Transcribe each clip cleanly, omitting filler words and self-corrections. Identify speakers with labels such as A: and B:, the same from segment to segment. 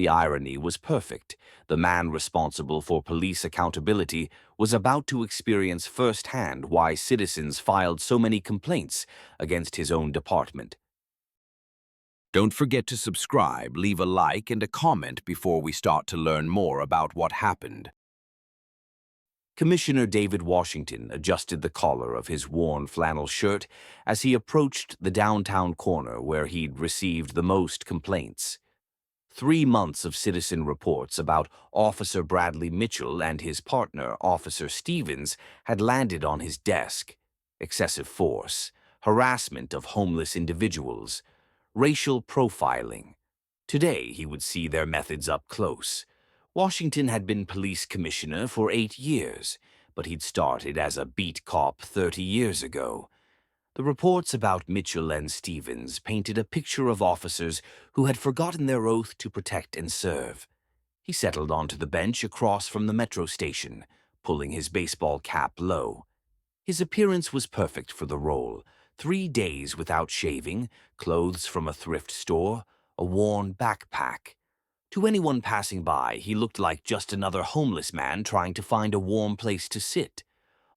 A: The irony was perfect. The man responsible for police accountability was about to experience firsthand why citizens filed so many complaints against his own department.
B: Don't forget to subscribe, leave a like, and a comment before we start to learn more about what happened.
A: Commissioner David Washington adjusted the collar of his worn flannel shirt as he approached the downtown corner where he'd received the most complaints. 3 months of citizen reports about Officer Bradley Mitchell and his partner, Officer Stevens, had landed on his desk. Excessive force, harassment of homeless individuals, racial profiling. Today he would see their methods up close. Washington had been police commissioner for 8 years, but he'd started as a beat cop 30 years ago. The reports about Mitchell and Stevens painted a picture of officers who had forgotten their oath to protect and serve. He settled onto the bench across from the metro station, pulling his baseball cap low. His appearance was perfect for the role. 3 days without shaving, clothes from a thrift store, a worn backpack. To anyone passing by, he looked like just another homeless man trying to find a warm place to sit.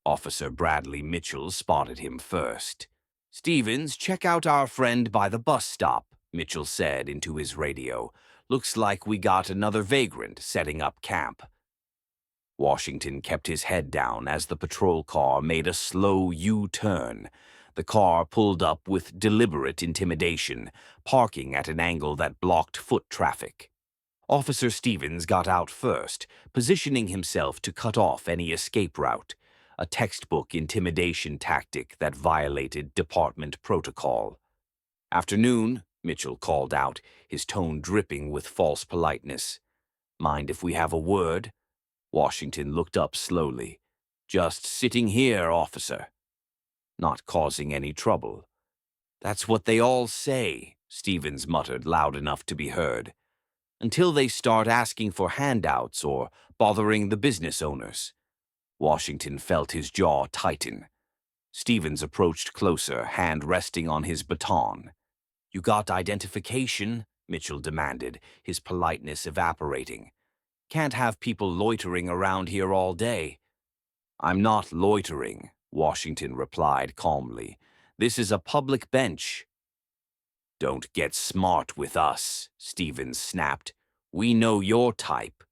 A: Officer Bradley Mitchell spotted him first. "Stevens, check out our friend by the bus stop," Mitchell said into his radio. "Looks like we got another vagrant setting up camp." Washington kept his head down as the patrol car made a slow U-turn. The car pulled up with deliberate intimidation, parking at an angle that blocked foot traffic. Officer Stevens got out first, positioning himself to cut off any escape route, a textbook intimidation tactic that violated department protocol. "Afternoon," Mitchell called out, his tone dripping with false politeness. "Mind if we have a word?" Washington looked up slowly. "Just sitting here, officer." "Not causing any trouble." "That's what they all say," Stevens muttered loud enough to be heard. "Until they start asking for handouts or bothering the business owners." Washington felt his jaw tighten. Stevens approached closer, hand resting on his baton. "You got identification?" Mitchell demanded, his politeness evaporating. "Can't have people loitering around here all day." "I'm not loitering," Washington replied calmly. "This is a public bench." "Don't get smart with us," Stevens snapped. "We know your type.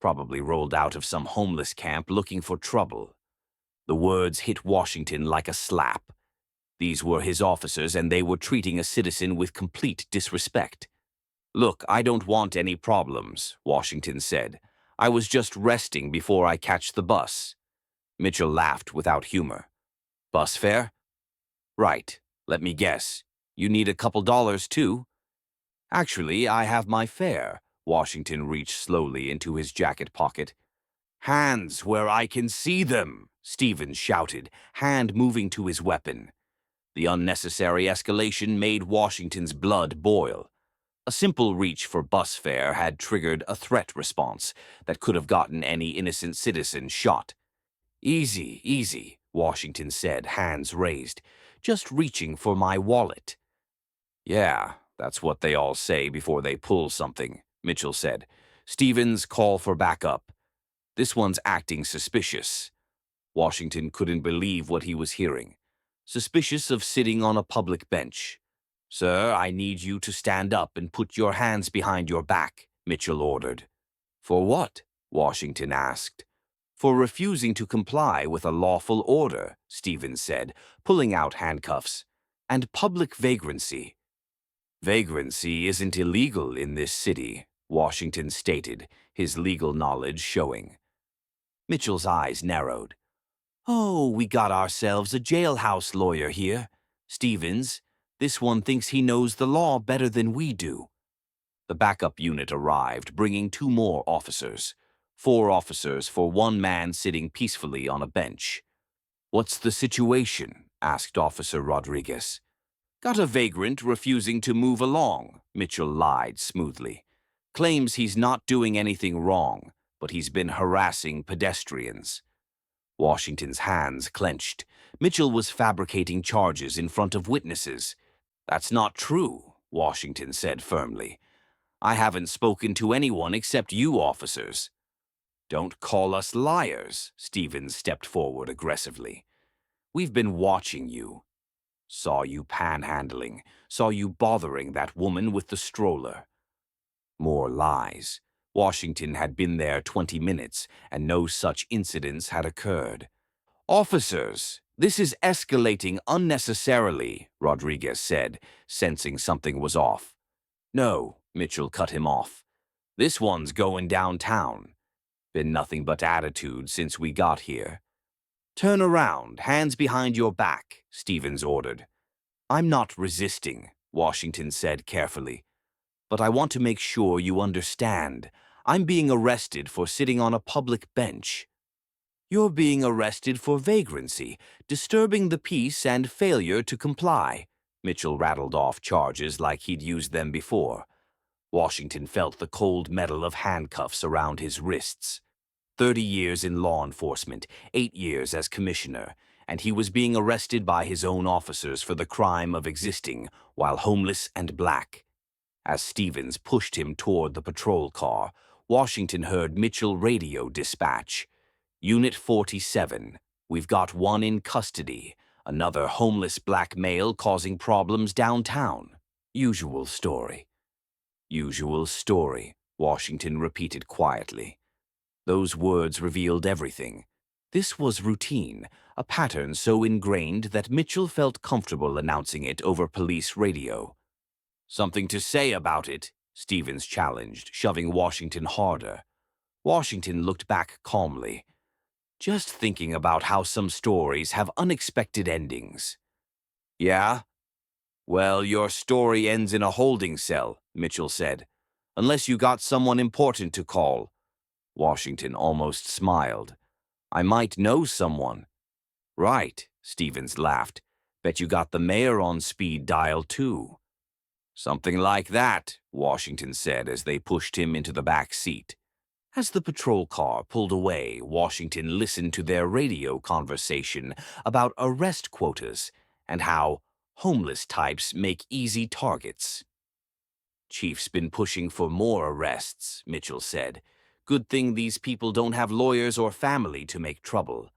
A: Probably rolled out of some homeless camp looking for trouble." The words hit Washington like a slap. These were his officers, and they were treating a citizen with complete disrespect. "Look, I don't want any problems," Washington said. "I was just resting before I catch the bus." Mitchell laughed without humor. "Bus fare?" "Right. Let me guess. You need a couple dollars, too?" "Actually, I have my fare." Washington reached slowly into his jacket pocket. "Hands where I can see them!" Stevens shouted, hand moving to his weapon. The unnecessary escalation made Washington's blood boil. A simple reach for bus fare had triggered a threat response that could have gotten any innocent citizen shot. "Easy, easy," Washington said, hands raised. "Just reaching for my wallet." "Yeah, that's what they all say before they pull something," Mitchell said. "Stevens, call for backup. This one's acting suspicious." Washington couldn't believe what he was hearing. Suspicious of sitting on a public bench. "Sir, I need you to stand up and put your hands behind your back," Mitchell ordered. "For what?" Washington asked. "For refusing to comply with a lawful order," Stevens said, pulling out handcuffs. "And public vagrancy." "Vagrancy isn't illegal in this city," Washington stated, his legal knowledge showing. Mitchell's eyes narrowed. "Oh, we got ourselves a jailhouse lawyer here. Stevens, this one thinks he knows the law better than we do." The backup unit arrived, bringing 2 more officers. 4 officers for 1 man sitting peacefully on a bench. "What's the situation?" asked Officer Rodriguez. "Got a vagrant refusing to move along," Mitchell lied smoothly. "Claims he's not doing anything wrong, but he's been harassing pedestrians." Washington's hands clenched. Mitchell was fabricating charges in front of witnesses. "That's not true," Washington said firmly. I haven't spoken to anyone except you officers. Don't call us liars, Stevens stepped forward aggressively. We've been watching you. Saw you panhandling. Saw you bothering that woman with the stroller. More lies. Washington had been there 20 minutes, and no such incidents had occurred. Officers, this is escalating unnecessarily, Rodriguez said, sensing something was off. No, Mitchell cut him off. This one's going downtown. Been nothing but attitude since we got here. Turn around, hands behind your back, Stevens ordered. I'm not resisting, Washington said carefully. But I want to make sure you understand. I'm being arrested for sitting on a public bench. You're being arrested for vagrancy, disturbing the peace and failure to comply. Mitchell rattled off charges like he'd used them before. Washington felt the cold metal of handcuffs around his wrists. 30 years in law enforcement, 8 years as commissioner, and he was being arrested by his own officers for the crime of existing while homeless and black. As Stevens pushed him toward the patrol car, Washington heard Mitchell radio dispatch. Unit 47, we've got one in custody, another homeless black male causing problems downtown. Usual story. Usual story, Washington repeated quietly. Those words revealed everything. This was routine, a pattern so ingrained that Mitchell felt comfortable announcing it over police radio. Something to say about it, Stevens challenged, shoving Washington harder. Washington looked back calmly. Just thinking about how some stories have unexpected endings. Yeah? Well, your story ends in a holding cell, Mitchell said. Unless you got someone important to call. Washington almost smiled. I might know someone. Right, Stevens laughed. Bet you got the mayor on speed dial, too. Something like that, Washington said as they pushed him into the back seat. As the patrol car pulled away, Washington listened to their radio conversation about arrest quotas and how homeless types make easy targets. Chief's been pushing for more arrests, Mitchell said. Good thing these people don't have lawyers or family to make trouble.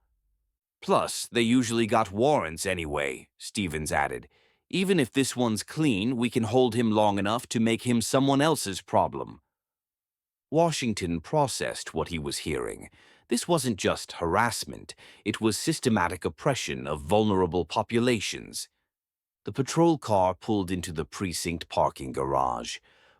A: Plus, they usually got warrants anyway, Stevens added. Even if this one's clean, we can hold him long enough to make him someone else's problem. Washington processed what he was hearing. This wasn't just harassment, it was systematic oppression of vulnerable populations. The patrol car pulled into the precinct parking garage.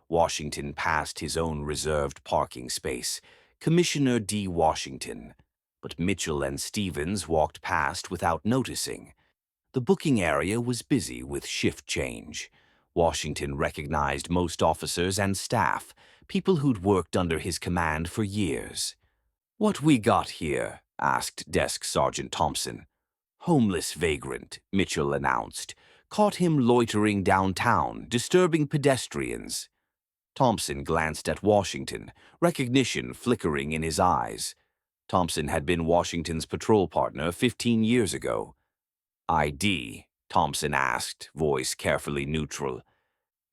A: Washington passed his own reserved parking space, Commissioner D. Washington. But Mitchell and Stevens walked past without noticing. The booking area was busy with shift change. Washington recognized most officers and staff, people who'd worked under his command for years. What we got here? Asked Desk Sergeant Thompson. Homeless vagrant, Mitchell announced. Caught him loitering downtown, disturbing pedestrians. Thompson glanced at Washington, recognition flickering in his eyes. Thompson had been Washington's patrol partner 15 years ago. ID, Thompson asked, voice carefully neutral.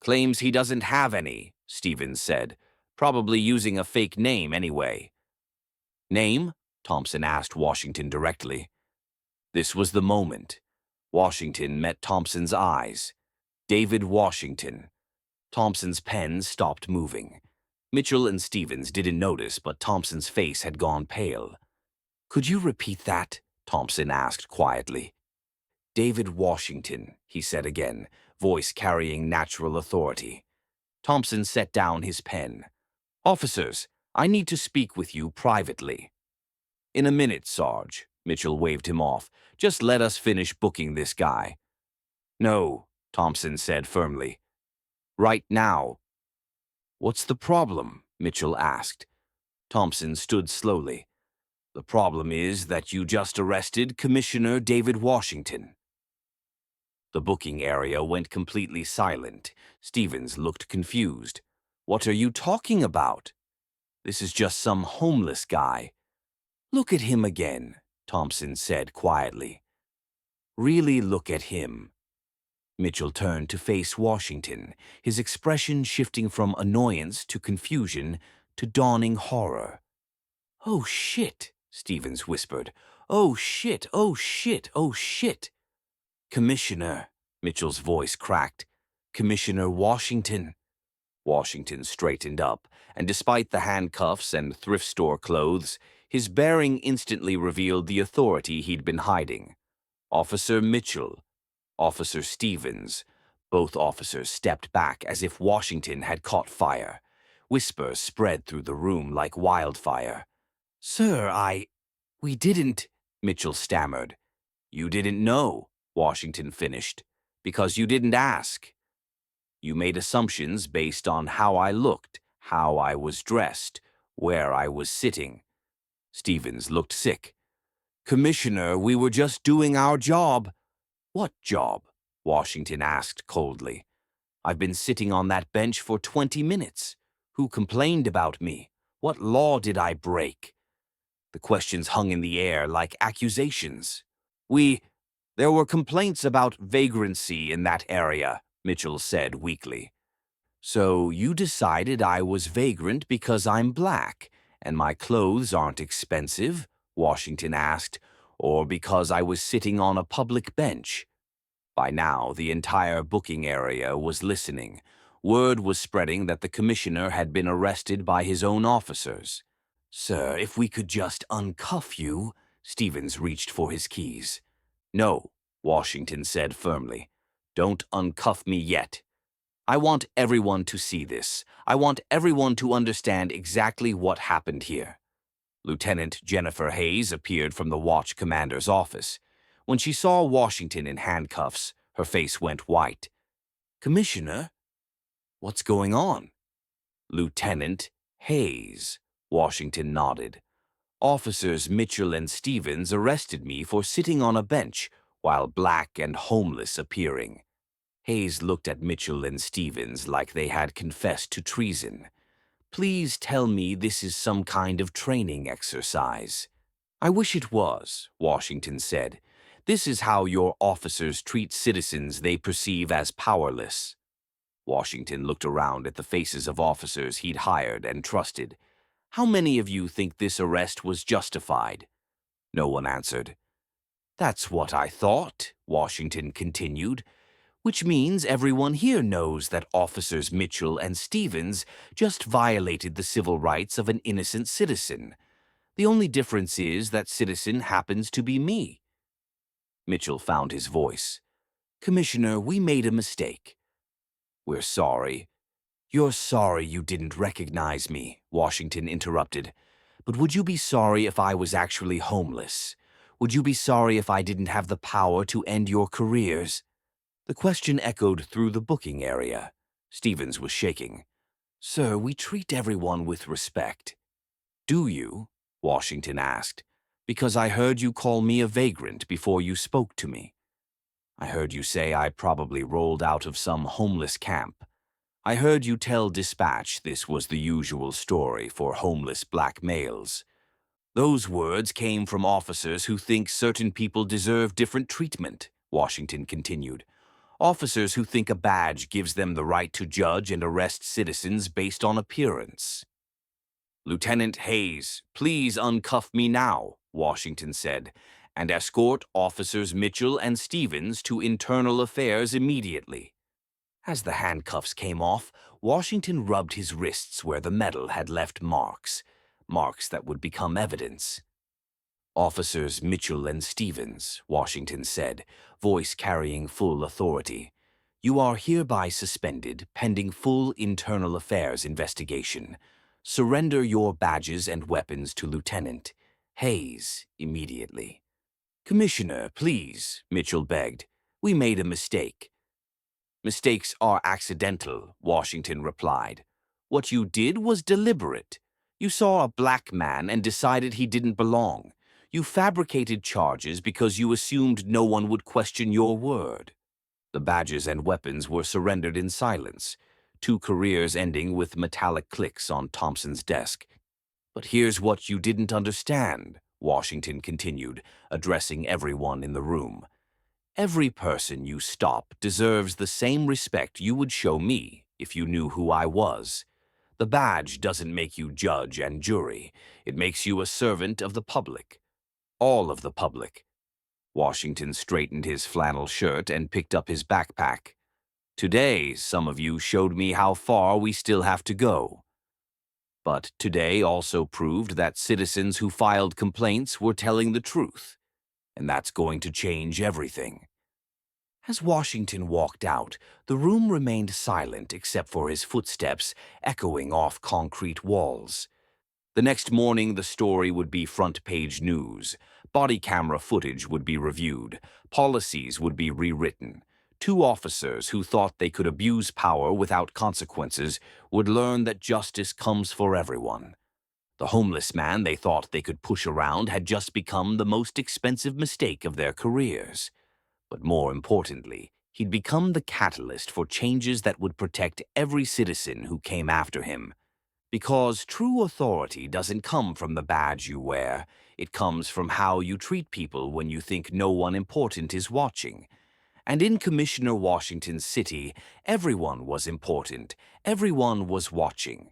A: Claims he doesn't have any, Stevens said, probably using a fake name anyway. Name? Thompson asked Washington directly. This was the moment. Washington met Thompson's eyes. David Washington. Thompson's pen stopped moving. Mitchell and Stevens didn't notice, but Thompson's face had gone pale. Could you repeat that? Thompson asked quietly. David Washington, he said again, voice carrying natural authority. Thompson set down his pen. Officers, I need to speak with you privately. In a minute, Sarge. Mitchell waved him off. Just let us finish booking this guy. No, Thompson said firmly. Right now. What's the problem? Mitchell asked. Thompson stood slowly. The problem is that you just arrested Commissioner David Washington. The booking area went completely silent. Stevens looked confused. What are you talking about? This is just some homeless guy. Look at him again, Thompson said quietly. Really look at him. Mitchell turned to face Washington, his expression shifting from annoyance to confusion to dawning horror. "Oh, shit," Stevens whispered. "Oh, shit, oh, shit, oh, shit." "Commissioner," Mitchell's voice cracked. "Commissioner Washington." Washington straightened up, and despite the handcuffs and thrift store clothes, his bearing instantly revealed the authority he'd been hiding. "Officer Mitchell." "Officer Stevens." Both officers stepped back as if Washington had caught fire. Whispers spread through the room like wildfire. "Sir, we didn't," Mitchell stammered. "You didn't know," Washington finished, "because you didn't ask. You made assumptions based on how I looked, how I was dressed, where I was sitting." Stevens looked sick. "Commissioner, we were just doing our job." "What job?" Washington asked coldly. "I've been sitting on that bench for 20 minutes. Who complained about me? What law did I break?" The questions hung in the air like accusations. There were complaints about vagrancy in that area," Mitchell said weakly. "So you decided I was vagrant because I'm black and my clothes aren't expensive?" Washington asked, "or because I was sitting on a public bench?" By now, the entire booking area was listening. Word was spreading that the commissioner had been arrested by his own officers. "Sir, if we could just uncuff you," Stevens reached for his keys. "No," Washington said firmly. "Don't uncuff me yet. I want everyone to see this. I want everyone to understand exactly what happened here." Lieutenant Jennifer Hayes appeared from the watch commander's office. When she saw Washington in handcuffs, her face went white. "Commissioner, what's going on?" "Lieutenant Hayes," Washington nodded. "Officers Mitchell and Stevens arrested me for sitting on a bench while black and homeless appearing." Hayes looked at Mitchell and Stevens like they had confessed to treason. "Please tell me this is some kind of training exercise." "I wish it was," Washington said. "This is how your officers treat citizens they perceive as powerless." Washington looked around at the faces of officers he'd hired and trusted. "How many of you think this arrest was justified?" No one answered. "That's what I thought," Washington continued. "Which means everyone here knows that Officers Mitchell and Stevens just violated the civil rights of an innocent citizen. The only difference is that citizen happens to be me." Mitchell found his voice. "Commissioner, we made a mistake." "We're sorry." "You're sorry you didn't recognize me," Washington interrupted. "But would you be sorry if I was actually homeless? Would you be sorry if I didn't have the power to end your careers?" The question echoed through the booking area. Stevens was shaking. "Sir, we treat everyone with respect." "Do you?" Washington asked. "Because I heard you call me a vagrant before you spoke to me. I heard you say I probably rolled out of some homeless camp. I heard you tell Dispatch this was the usual story for homeless black males. Those words came from officers who think certain people deserve different treatment," Washington continued. "Officers who think a badge gives them the right to judge and arrest citizens based on appearance." "Lieutenant Hayes, please uncuff me now," Washington said, "and escort Officers Mitchell and Stevens to Internal Affairs immediately." As the handcuffs came off, Washington rubbed his wrists where the metal had left marks that would become evidence. "Officers Mitchell and Stevens," Washington said, voice carrying full authority, "you are hereby suspended pending full internal affairs investigation. Surrender your badges and weapons to Lieutenant Hayes immediately." "Commissioner, please," Mitchell begged. "We made a mistake." "Mistakes are accidental," Washington replied. "What you did was deliberate. You saw a black man and decided he didn't belong. You fabricated charges because you assumed no one would question your word." The badges and weapons were surrendered in silence, 2 careers ending with metallic clicks on Thompson's desk. "But here's what you didn't understand," Washington continued, addressing everyone in the room. Every person you stop deserves the same respect you would show me if you knew who I was. The badge doesn't make you judge and jury. It makes you a servant of the public. All of the public. Washington straightened his flannel shirt and picked up his backpack. Today, some of you showed me how far we still have to go. But today also proved that citizens who filed complaints were telling the truth, and that's going to change everything. As Washington walked out, the room remained silent except for his footsteps echoing off concrete walls. The next morning, the story would be front-page news. Body camera footage would be reviewed. Policies would be rewritten. Two officers who thought they could abuse power without consequences would learn that justice comes for everyone. The homeless man they thought they could push around had just become the most expensive mistake of their careers. But more importantly, he'd become the catalyst for changes that would protect every citizen who came after him. Because true authority doesn't come from the badge you wear. It comes from how you treat people when you think no one important is watching. And in Commissioner Washington's city, everyone was important. Everyone was watching.